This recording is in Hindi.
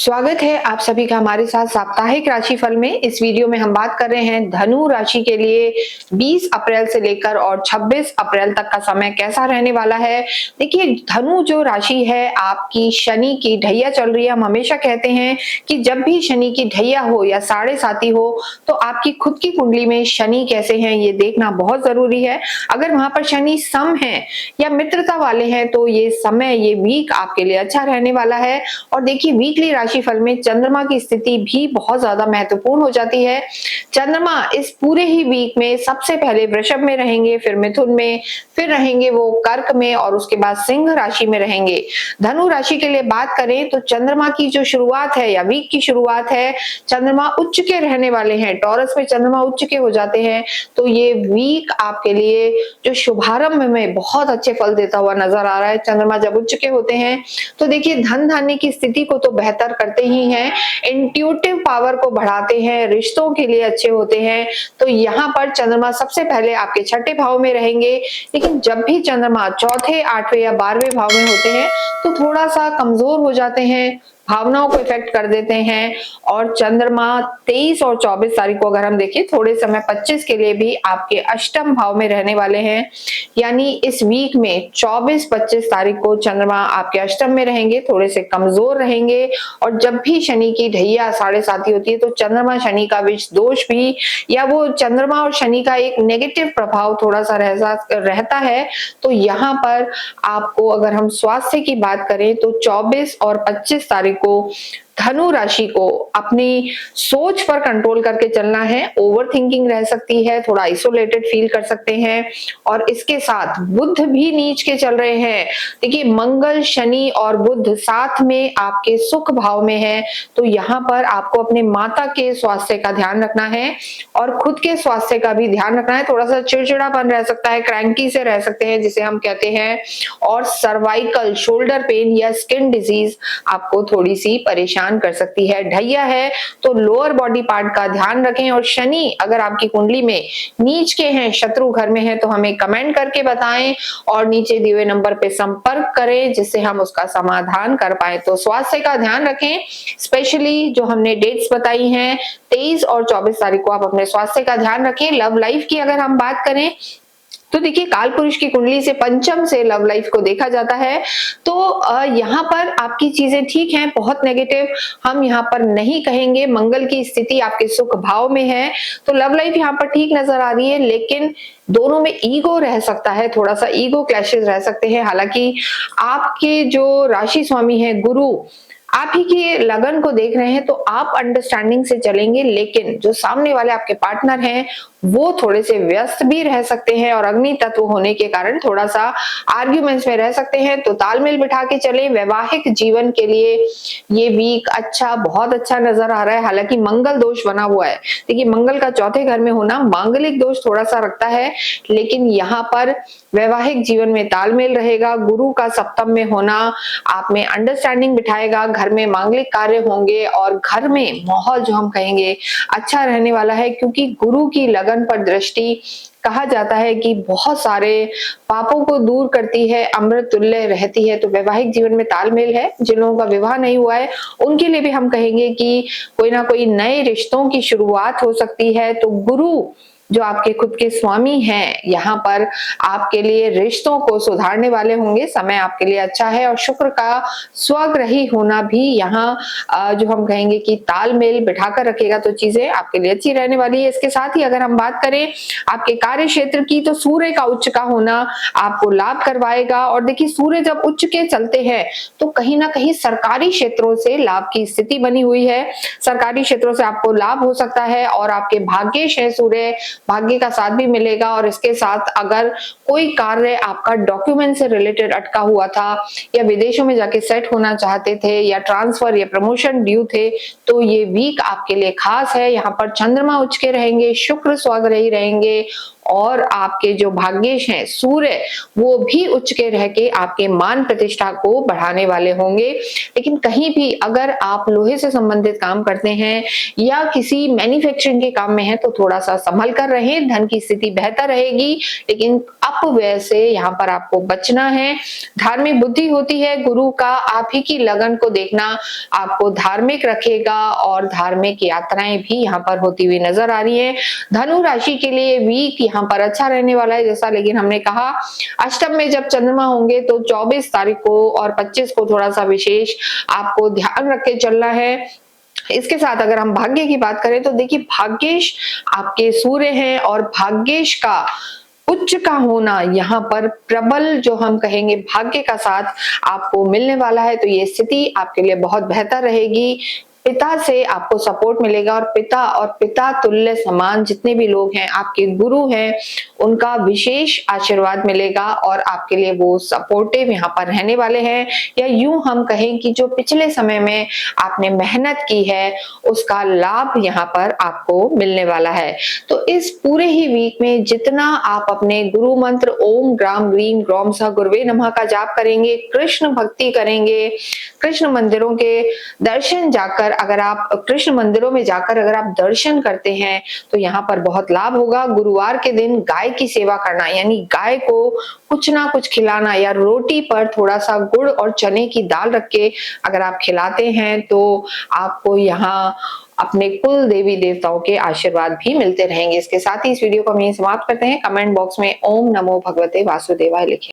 स्वागत है आप सभी का हमारे साथ साप्ताहिक राशिफल में। इस वीडियो में हम बात कर रहे हैं धनु राशि के लिए 20 अप्रैल से लेकर और 26 अप्रैल तक का समय कैसा रहने वाला है। देखिए, धनु जो राशि है आपकी शनि की ढैया चल रही है। हम हमेशा कहते हैं कि जब भी शनि की ढैया हो या साढ़े साती हो तो आपकी खुद की कुंडली में शनि कैसे हैं ये देखना बहुत जरूरी है। अगर वहां पर शनि सम है या मित्रता वाले हैं तो ये समय, ये वीक आपके लिए अच्छा रहने वाला है। और देखिए, वीकली राशिफल में चंद्रमा की स्थिति भी बहुत ज्यादा महत्वपूर्ण हो जाती है। चंद्रमा इस पूरे ही वीक में सबसे पहले वृषभ में रहेंगे, फिर मिथुन में, फिर रहेंगे वो कर्क में और उसके बाद सिंह राशि में रहेंगे। धनु राशि के लिए बात करें तो चंद्रमा की जो शुरुआत है या वीक की शुरुआत है, चंद्रमा उच्च के रहने वाले हैं। टॉरस में चंद्रमा उच्च के हो जाते हैं तो ये वीक आपके लिए जो शुभारंभ में बहुत अच्छे फल देता हुआ नजर आ रहा है। चंद्रमा जब उच्च के होते हैं तो देखिए, धन धान्य की स्थिति को तो बेहतर करते ही हैं, इंट्यूटिव पावर को बढ़ाते हैं, रिश्तों के लिए अच्छे होते हैं। तो यहाँ पर चंद्रमा सबसे पहले आपके छठे भाव में रहेंगे। लेकिन जब भी चंद्रमा चौथे, आठवें या 12वें भाव में होते हैं तो थोड़ा सा कमजोर हो जाते हैं, भावनाओं को इफेक्ट कर देते हैं। और चंद्रमा 23 और 24 तारीख को अगर हम देखें, थोड़े समय 25 के लिए भी आपके अष्टम भाव में रहने वाले हैं। यानी इस वीक में 24-25 तारीख को चंद्रमा आपके अष्टम में रहेंगे, थोड़े से कमजोर रहेंगे। और जब भी शनि की ढैया साढ़े साती होती है तो चंद्रमा शनि का विष दोष भी, या वो चंद्रमा और शनि का एक नेगेटिव प्रभाव थोड़ा सा रहता है। तो यहाँ पर आपको अगर हम स्वास्थ्य की बात करें तो 24 और 25 तारीख को धनु राशि को अपनी सोच पर कंट्रोल करके चलना है। ओवर थिंकिंग रह सकती है, थोड़ा आइसोलेटेड फील कर सकते हैं। और इसके साथ बुध भी नीच के चल रहे हैं। देखिए, मंगल, शनि और बुध साथ में आपके सुख भाव में है तो यहाँ पर आपको अपने माता के स्वास्थ्य का ध्यान रखना है और खुद के स्वास्थ्य का भी ध्यान रखना है। थोड़ा सा चिड़चिड़ापन रह सकता है, क्रैंकी से रह सकते हैं जिसे हम कहते हैं। और सर्वाइकल, शोल्डर पेन या स्किन डिजीज आपको थोड़ी सी परेशान कर सकती है। ढैया है तो लोअर बॉडी पार्ट का ध्यान रखें। और शनि अगर आपकी कुंडली में नीच के हैं, शत्रु घर में है, तो हमें कमेंट करके बताएं और नीचे दिए हुए नंबर पे संपर्क करें जिससे हम उसका समाधान कर पाए। तो स्वास्थ्य का ध्यान रखें, स्पेशली जो हमने डेट्स बताई हैं 23 और 24 तारीख को आप अपने स्वास्थ्य का ध्यान रखें। लव लाइफ की अगर हम बात करें तो देखिए, काल पुरुष की कुंडली से पंचम से लव लाइफ को देखा जाता है तो यहाँ पर आपकी चीजें ठीक हैं, बहुत नेगेटिव हम यहाँ पर नहीं कहेंगे। मंगल की स्थिति आपके सुख भाव में है तो लव लाइफ यहाँ पर ठीक नजर आ रही है। लेकिन दोनों में ईगो रह सकता है, थोड़ा सा ईगो क्लैशेस रह सकते हैं। हालांकि आपके जो राशि स्वामी है गुरु आप ही की लगन को देख रहे हैं तो आप अंडरस्टैंडिंग से चलेंगे। लेकिन जो सामने वाले आपके पार्टनर हैं वो थोड़े से व्यस्त भी रह सकते हैं और अग्नि तत्व होने के कारण थोड़ा सा आर्ग्यूमेंट्स में रह सकते हैं। तो तालमेल बिठा के चले। वैवाहिक जीवन के लिए ये वीक अच्छा, बहुत अच्छा नजर आ रहा है। हालांकि मंगल दोष बना हुआ है, देखिए मंगल का चौथे घर में होना मांगलिक दोष थोड़ा सा रखता है, लेकिन यहाँ पर वैवाहिक जीवन में तालमेल रहेगा। गुरु का सप्तम में होना आप में अंडरस्टैंडिंग बिठाएगा, घर में मांगलिक कार्य होंगे और घर में माहौल जो हम कहेंगे अच्छा रहने वाला है। क्योंकि गुरु की लगन पर दृष्टि कहा जाता है कि बहुत सारे पापों को दूर करती है, अमृत तुल्य रहती है। तो वैवाहिक जीवन में तालमेल है। जिन लोगों का विवाह नहीं हुआ है उनके लिए भी हम कहेंगे कि कोई ना कोई नए रिश्तों की शुरुआत हो सकती है। तो गुरु जो आपके खुद के स्वामी हैं यहाँ पर आपके लिए रिश्तों को सुधारने वाले होंगे। समय आपके लिए अच्छा है और शुक्र का स्वग्रही होना भी यहाँ जो हम कहेंगे कि तालमेल बिठाकर रखेगा तो चीजें आपके लिए अच्छी रहने वाली है। इसके साथ ही अगर हम बात करें आपके कार्य क्षेत्र की तो सूर्य का उच्च का होना आपको लाभ करवाएगा। और देखिए, सूर्य जब उच्च के चलते हैं तो कहीं ना कहीं सरकारी क्षेत्रों से लाभ की स्थिति बनी हुई है। सरकारी क्षेत्रों से आपको लाभ हो सकता है और आपके भाग्येश है सूर्य, भाग्य का साथ भी मिलेगा। और इसके साथ अगर कोई कार्य आपका डॉक्यूमेंट से रिलेटेड अटका हुआ था या विदेशों में जाके सेट होना चाहते थे या ट्रांसफर या प्रमोशन ड्यू थे तो ये वीक आपके लिए खास है। यहाँ पर चंद्रमा उच्च के रहेंगे, शुक्र स्वग्रही रहेंगे और आपके जो भाग्येश हैं सूर्य, वो भी उच्च के रह के आपके मान प्रतिष्ठा को बढ़ाने वाले होंगे। लेकिन कहीं भी अगर आप लोहे से संबंधित काम करते हैं या किसी मैन्युफैक्चरिंग के काम में हैं तो थोड़ा-सा संभल कर रहें, धन की स्थिति बेहतर रहेगी, लेकिन अपव्यय से यहाँ पर आपको बचना है। धार्मिक बुद्धि होती है गुरु का, आप ही की लगन को देखना आपको धार्मिक रखेगा और धार्मिक यात्राएं भी यहाँ पर होती हुई नजर आ रही है। धनु राशि के लिए वीक यहाँ पर अच्छा रहने वाला है, जैसा लेकिन हमने कहा अष्टम में जब चंद्रमा होंगे तो 24 तारीख को और 25 को थोड़ा सा विशेष आपको ध्यान रख के चलना है। इसके साथ अगर हम भाग्य की बात करें तो देखिए भाग्येश आपके सूर्य हैं और भाग्येश का उच्च का होना यहाँ पर प्रबल जो हम कहेंगे भाग्य का साथ आपको मिलने वाला है, तो ये स्थिति आपके लिए बहुत बेहतर रहेगी। पिता से आपको सपोर्ट मिलेगा और पिता तुल्य समान जितने भी लोग हैं आपके गुरु हैं उनका विशेष आशीर्वाद मिलेगा और आपके लिए वो सपोर्टिव यहाँ पर रहने वाले हैं। या यूं हम कहें कि जो पिछले समय में आपने मेहनत की है उसका लाभ यहाँ पर आपको मिलने वाला है। तो इस पूरे ही वीक में जितना आप अपने गुरु मंत्र ओम ग्राम ग्रीम ग्रौम स गुरुवे नमः का जाप करेंगे, कृष्ण भक्ति करेंगे, कृष्ण मंदिरों के दर्शन जाकर अगर आप कृष्ण मंदिरों में जाकर अगर आप दर्शन करते हैं तो यहाँ पर बहुत लाभ होगा। गुरुवार के दिन गाय की सेवा करना यानी गाय को कुछ ना कुछ खिलाना या रोटी पर थोड़ा सा गुड़ और चने की दाल रख के अगर आप खिलाते हैं तो आपको यहाँ अपने कुल देवी देवताओं के आशीर्वाद भी मिलते रहेंगे। इसके साथ ही इस वीडियो को हम यहीं समाप्त करते हैं। कमेंट बॉक्स में ओम नमो भगवते वासुदेवाय लिखें।